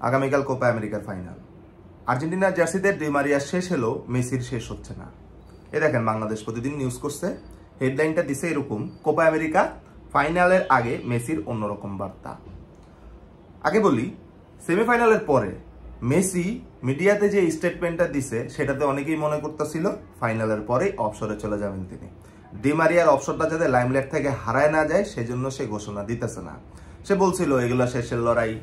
আগামীকাল কোপা আমেরিকার ফাইনাল। আর্জেন্টিনার জার্সিতে ডি মারিয়া শেষ হলো, মেসির শেষ হচ্ছে না। এ দেখেন বাংলাদেশ প্রতিদিন নিউজ করছে, হেডলাইনটা দিছে এরকম, কোপা আমেরিকা ফাইনালের আগে মেসির অন্যরকম বার্তা। আগে বলি, সেমিফাইনালের পরে মেসি মিডিয়াতে যে স্টেটমেন্টটা দিছে সেটাতে অনেকেই মনে করতেছিল ফাইনালের পরেই অবসরে চলে যাবেন তিনি। ডি মারিয়ার অবসরটা যাতে লাইমলাইট থেকে হারায় না যায় সেজন্য সে ঘোষণা দিতেছে না। সে বলছিল এগুলা শেষের লড়াই,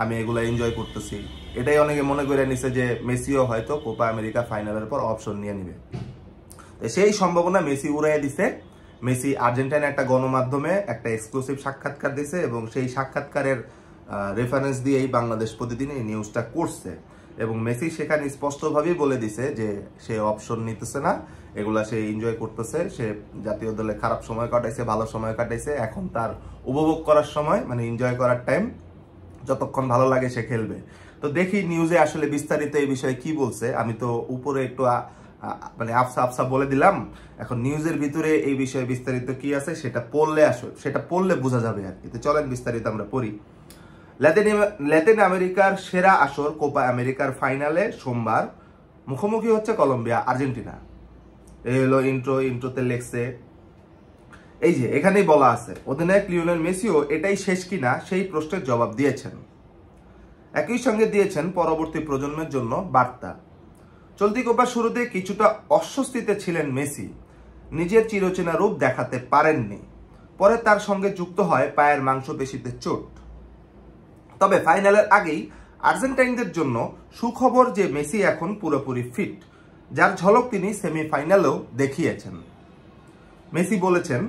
আমি এগুলো এনজয় করতেছি। এটাই অনেকে মনে করে নিছে যে মেসিও হয়তো কোপা আমেরিকা ফাইনালের পর অবসর নিয়ে নিবে। সেই সম্ভাবনা মেসি উড়াইয়া দিছে। মেসি আর্জেন্টিনার একটা গণমাধ্যমে একটা এক্সক্লুসিভ সাক্ষাৎকার দিছে এবং সেই সাক্ষাৎকারের রেফারেন্স দিয়েই বাংলাদেশ প্রতিদিন এই নিউজটা করছে। এবং মেসি সেখানে স্পষ্টভাবেই বলে দিছে যে সে অপশন নিতেছে না, এগুলা সে এনজয় করতেছে। সে জাতীয় দলে খারাপ সময় কাটাইছে, ভালো সময় কাটাইছে, এখন তার উপভোগ করার সময়, মানে এনজয় করার টাইম, যতক্ষণ ভালো লাগে সে খেলবে। তো দেখি নিউজে আসলে বিস্তারিত এই বিষয়ে কি বলছে। আমি তো উপরে একটু মানে আফসা বলে দিলাম, এখন নিউজের ভিতরে এই বিষয়ে বিস্তারিত কি আছে সেটা পড়লে বোঝা যাবে আর কি। তো চলেন বিস্তারিত আমরা পড়ি। ল্যাতিন আমেরিকার সেরা আসর কোপা আমেরিকার ফাইনালে সোমবার মুখোমুখি হচ্ছে কলম্বিয়া আর্জেন্টিনা। এই হলো ইন্ট্রোতে লেখছে, এই যে এখানেই বলা আছে, অধিনায়ক লিওনেল মেসিও এটাই শেষ কিনা সেই প্রশ্নের জবাব দিয়েছেন। একই সঙ্গে দিয়েছেন পরবর্তী প্রজন্মের জন্য বার্তা। চলতি কোপার শুরুতে কিছুটা অস্বস্তিতে ছিলেন মেসি, নিজের চিরচেনা রূপ দেখাতে পারেননি। পরে তার সঙ্গে যুক্ত হয় পায়ের মাংসপেশিতে চোট। তবে ফাইনালের আগেই আর্জেন্টাইনদের জন্য সুখবর যে মেসি এখন পুরোপুরি ফিট, যার ঝলক তিনি সেমিফাইনালেও দেখিয়েছেন। মেসি বলেছেন,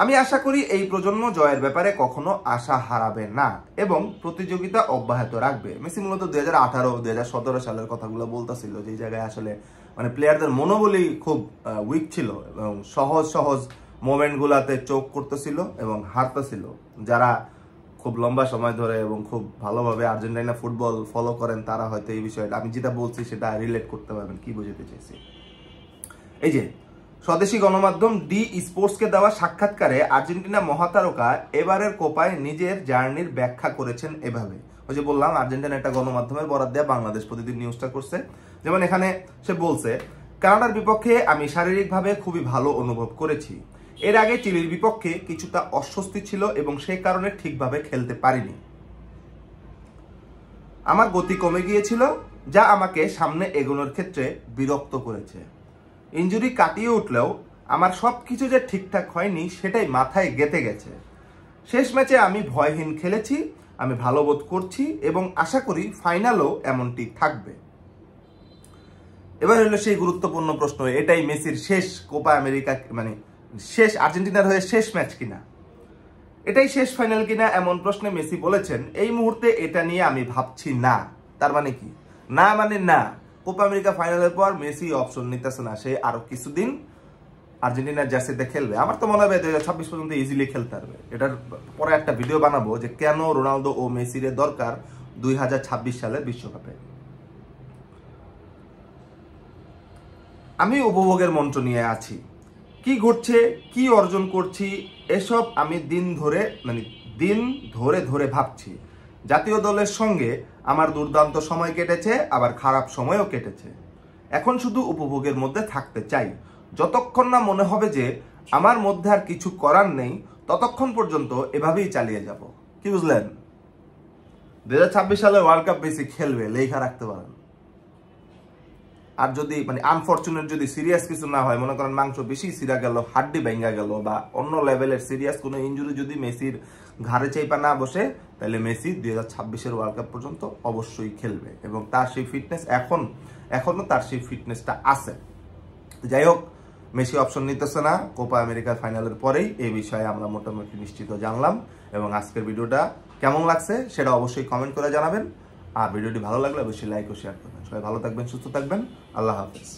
আমি আশা করি এই প্রজন্ম জয়ের ব্যাপারে কখনো আশা হারাবে না এবং প্রতিযোগিতা অব্যাহত রাখবে। মেসি মূলত 2018-2017 সালের কথাগুলো বলতেছিল, যে জায়গায় আসলে মানে প্লেয়ারদের মনোবলই খুব উইক ছিল এবং সহজ মোমেন্টগুলাতে চোখ করতেছিল এবং হারতেছিল। যারা খুব লম্বা সময় ধরে এবং খুব ভালোভাবে আর্জেন্টিনা ফুটবল ফলো করেন তারা হয়তো এই বিষয়টা, আমি যেটা বলছি সেটা রিলেট করতে পারবেন কি বোঝাতে চাইছি। এই যে স্বদেশি গণমাধ্যম ডি স্পোর্টসকে দেওয়া সাক্ষাৎকারে আর্জেন্টিনা মহাতারকা এবারের কোপায় নিজের জার্নির ব্যাখ্যা করেছেন এভাবে। ওই যে বললাম আর্জেন্টিনা একটা গণমাধ্যমের বরাদ দেয়া বাংলাদেশ প্রতিদিন নিউজটা করছে। যেমন এখানে সে বলছে, কানাডার বিপক্ষে আমি শারীরিকভাবে খুবই ভালো অনুভব করেছি। এর আগে চিলির বিপক্ষে কিছুটা অস্বস্তি ছিল এবং সেই কারণে ঠিকভাবে খেলতে পারিনি। আমার গতি কমে গিয়েছিল, যা আমাকে সামনে এগোনোর ক্ষেত্রে বিরক্ত করেছে। ইনজুরি কাটিয়ে উঠলেও আমার সবকিছু যে ঠিকঠাক হয়নি সেটাই মাথায় গেঁথে গেছে। শেষ ম্যাচে আমি ভয়হীন খেলেছি, আমি ভালো বোধ করছি এবং আশা করি ফাইনালও এমনটি থাকবে। এবার হলো সেই গুরুত্বপূর্ণ প্রশ্ন, এটাই মেসির শেষ কোপা আমেরিকা, মানে শেষ আর্জেন্টিনার হয়ে শেষ ম্যাচ কিনা, এটাই শেষ ফাইনাল কিনা, এমন প্রশ্নে মেসি বলেছেন, এই মুহূর্তে এটা নিয়ে আমি ভাবছি না। তার মানে কি? না মানে না, কোপা আমেরিকা ফাইনালের পর মেসি অপশন নিতেছে না, সে আরো কিছুদিন আর্জেন্টিনার জার্সিতে খেলবে। আমার তো মনে হয় 2026 পর্যন্ত ইজিলি খেলতে পারবে। এটার পরে একটা ভিডিও বানাবো যে কেন রোনালদো ও মেসির দরকার 2026 সালের বিশ্বকাপে। আমি উপভোগের মন্ত্র নিয়ে আছি, কি ঘটছে, কি অর্জন করছি, এসব আমি দিন ধরে ভাবছি। জাতীয় দলের সঙ্গে আমার দুর্দান্ত সময় কেটেছে, আবার খারাপ সময়ও কেটেছে। এখন শুধু উপভোগের মধ্যে থাকতে চাই। যতক্ষণ না মনে হবে যে আমার মধ্যে আর কিছু করার নেই, ততক্ষণ পর্যন্ত এভাবেই চালিয়ে যাব। কি বুঝলেন? 2026 সালে ওয়ার্ল্ড কাপ মেসি খেলবে, লেখা রাখতে পারেন। আর যদি মানে আনফরচুনেট যদি সিরিয়াস কিছু না হয়, মনে করেন মাংস বেশি সিরা গেল, হাড্ডি ভেঙে গেল বা অন্য লেভেলের সিরিয়াস কোনো ইনজুরি যদি মেসির ঘাড়ে চাইপা না বসে, তাহলে মেসি 2026 ওয়ার্ল্ড কাপ পর্যন্ত অবশ্যই খেলবে এবং তার সেই ফিটনেস এখনো তার সেই ফিটনেসটা আছে। যাই হোক, মেসি অপশন নিতেছে না কোপা আমেরিকার ফাইনালের পরেই, এই বিষয়ে আমরা মোটামুটি নিশ্চিত জানলাম। এবং আজকের ভিডিওটা কেমন লাগছে সেটা অবশ্যই কমেন্ট করে জানাবেন। আর ভিডিওটি ভালো লাগলে অবশ্যই লাইক ও শেয়ার করবেন। সবাই ভালো থাকবেন, সুস্থ থাকবেন, আল্লাহ হাফেজ।